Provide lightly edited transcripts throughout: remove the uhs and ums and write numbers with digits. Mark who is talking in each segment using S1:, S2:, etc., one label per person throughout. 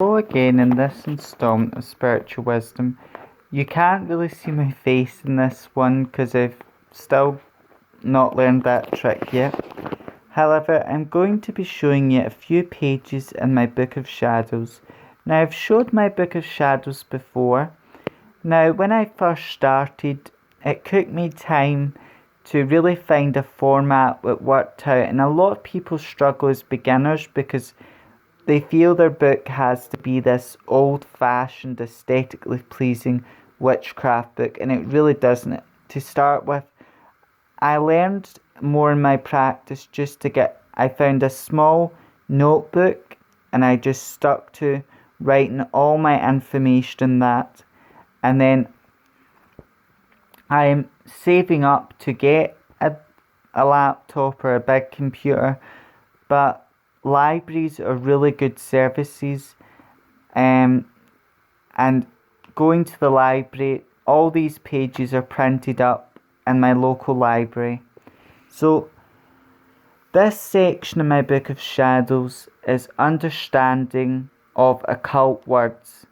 S1: Hello again in this installment of Spiritual Wisdom. You can't really see my face in this one because I've still not learned that trick yet. However, I'm going to be showing you a few pages in my Book of Shadows. Now, I've showed my Book of Shadows before. Now, when I first started, it took me time to really find a format that worked out, and a lot of people struggle as beginners because they feel their book has to be this old-fashioned, aesthetically pleasing witchcraft book, and it really doesn't. To start with, I learned more in my practice I found a small notebook, and I just stuck to writing all my information in that. And then I'm saving up to get a laptop or a big computer, but libraries are really good services, and going to the library, all these pages are printed up in my local library. So this section of my Book of Shadows is understanding of occult words.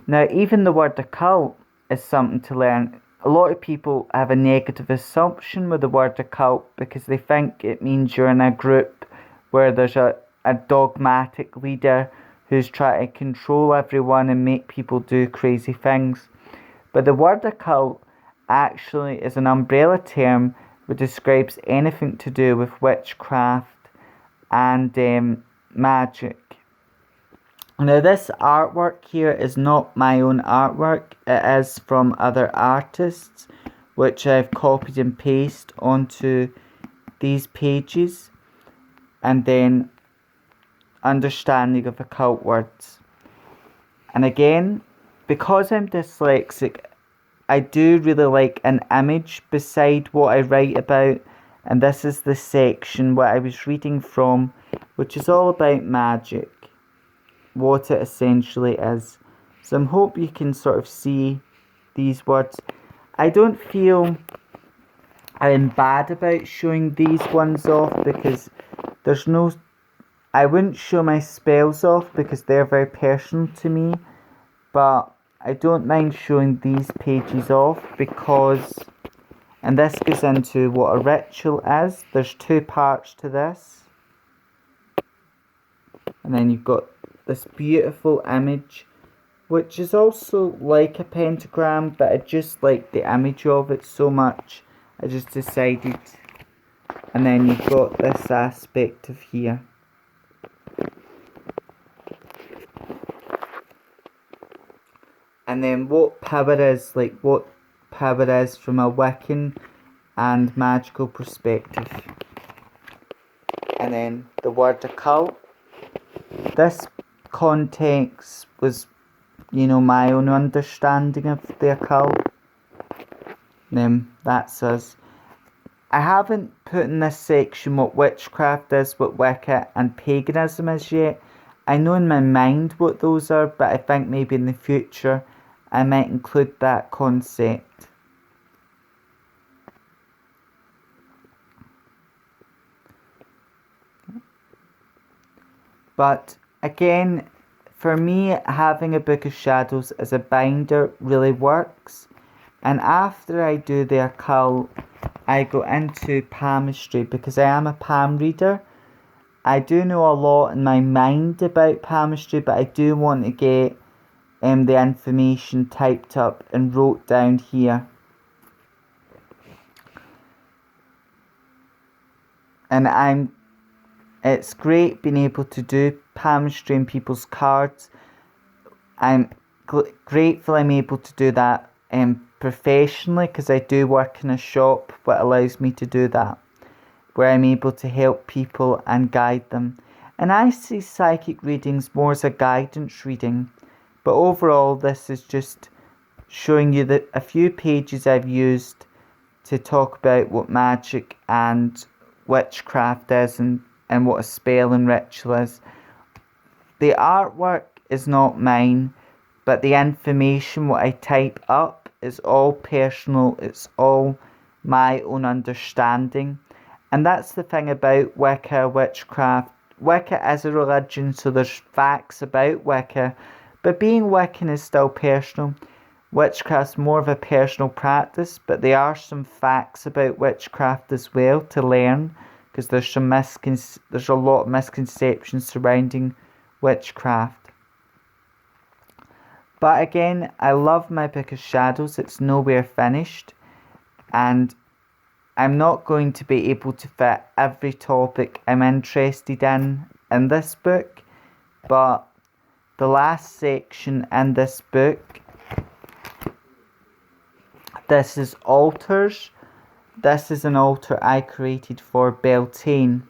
S1: Now, even the word occult is something to learn. A lot of people have a negative assumption with the word occult because they think it means you're in a group where there's a dogmatic leader who's trying to control everyone and make people do crazy things. But the word occult actually is an umbrella term which describes anything to do with witchcraft and magic. Now, this artwork here is not my own artwork. It is from other artists, which I've copied and pasted onto these pages. And then understanding of occult words. And again, because I'm dyslexic, I do really like an image beside what I write about. And this is the section where I was reading from, which is all about magic, what it essentially is. So I hope you can sort of see these words. I don't feel I'm bad about showing these ones off because I wouldn't show my spells off because they're very personal to me, but I don't mind showing these pages off because, and this goes into what a ritual is. There's two parts to this. And then you've got this beautiful image, which is also like a pentagram, but I just like the image of it so much, I just decided. And then you've got this aspect of here. And then what power is from a Wiccan and magical perspective. And then the word occult. This context was, my own understanding of the occult. And then that's us. I haven't put in this section what witchcraft is, what Wicca and paganism is yet. I know in my mind what those are, but I think maybe in the future I might include that concept. But again, for me, having a Book of Shadows as a binder really works. And after I do the occult, I go into palmistry because I am a palm reader. I do know a lot in my mind about palmistry, but I do want to get the information typed up and wrote down here. And it's great being able to do palmistry in people's cards. I'm grateful I'm able to do that professionally because I do work in a shop that allows me to do that, where I'm able to help people and guide them. And I see psychic readings more as a guidance reading, but overall this is just showing you a few pages I've used to talk about what magic and witchcraft is and what a spell and ritual is. The artwork is not mine, but the information, what I type up, is all personal. It's all my own understanding. And that's the thing about Wicca, witchcraft, Wicca is a religion, so there's facts about Wicca, but being Wiccan is still personal. Witchcraft's more of a personal practice, but there are some facts about witchcraft as well to learn, because there's a lot of misconceptions surrounding witchcraft. But again, I love my Book of Shadows. It's nowhere finished, and I'm not going to be able to fit every topic I'm interested in this book, but the last section in this book, this is altars. This is an altar I created for Beltane.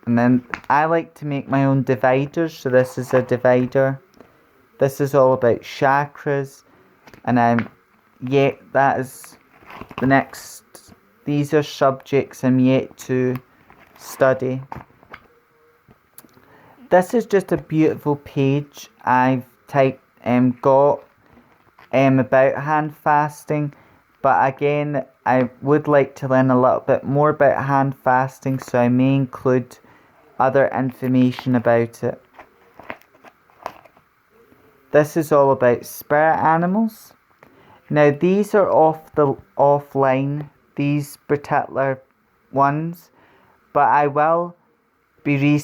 S1: And then I like to make my own dividers, so this is a divider. This is all about chakras, and that is the next. These are subjects I'm yet to study. This is just a beautiful page I've got about hand fasting, but again, I would like to learn a little bit more about hand fasting, so I may include other information about it. This is all about spirit animals. Now these are offline, these particular ones, but I will be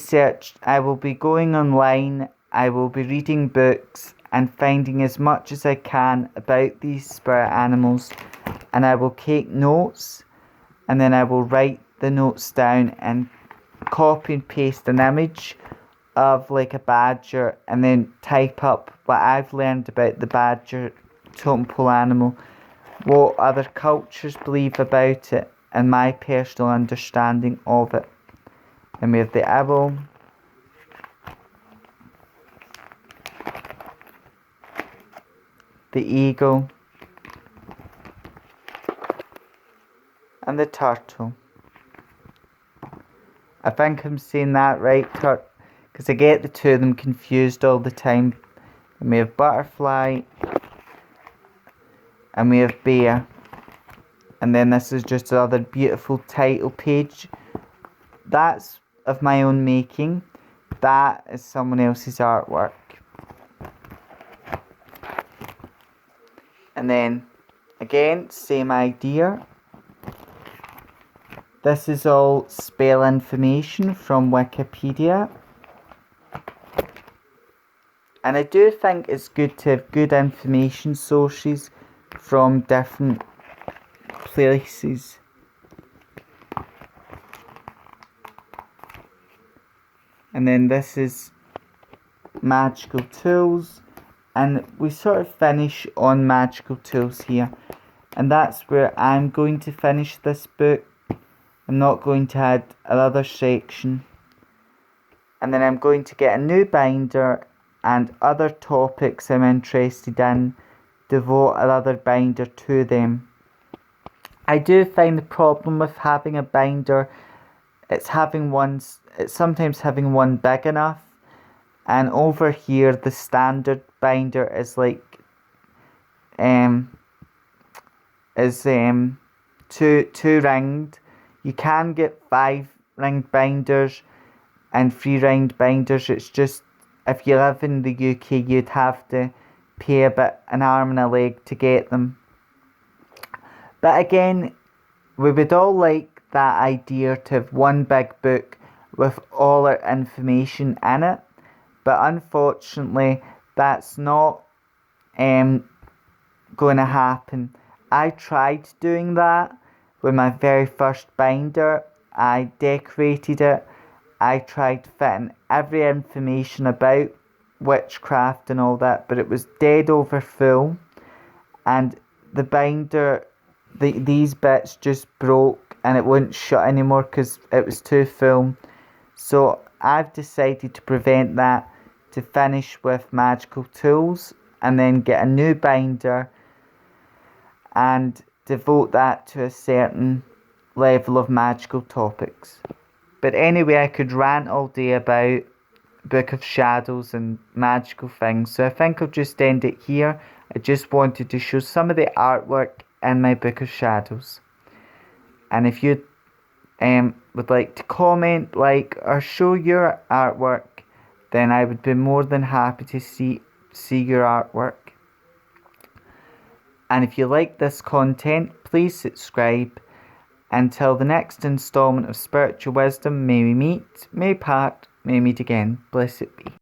S1: I will be going online, I will be reading books and finding as much as I can about these spirit animals, and I will take notes, and then I will write the notes down and copy and paste an image of like a badger, and then type up what I've learned about the badger totem pole animal, what other cultures believe about it, and my personal understanding of it. Then we have the owl, the eagle, and the turtle. I think I'm saying that right, because I get the two of them confused all the time. And we have butterfly, and we have bear. And then this is just another beautiful title page. That's of my own making. That is someone else's artwork. And then, again, same idea. This is all spell information from Wikipedia. And I do think it's good to have good information sources from different places. And then this is magical tools, and we sort of finish on magical tools here, and that's where I'm going to finish this book. I'm not going to add another section, and then I'm going to get a new binder and other topics I'm interested in, devote another binder to them. I do find the problem with having a binder, it's sometimes having one big enough, and over here the standard binder is like two ringed. You can get 5 ringed binders and 3 ringed binders. It's just if you live in the UK, you'd have to pay an arm and a leg to get them. But again, we would all like that idea to have one big book with all our information in it, but unfortunately that's not going to happen. I tried doing that with my very first binder. I decorated it. I tried fitting every information about witchcraft and all that, but it was dead over full, and the binder, these bits just broke and it wouldn't shut anymore because it was too full. So I've decided to prevent that, to finish with magical tools and then get a new binder and devote that to a certain level of magical topics. But anyway, I could rant all day about Book of Shadows and magical things, so I think I'll just end it here. I just wanted to show some of the artwork in my Book of Shadows. And if you'd would like to comment, like, or show your artwork, then I would be more than happy to see your artwork. And if you like this content, please subscribe. Until the next installment of Spiritual Wisdom, may we meet, may part, may meet again. Blessed be.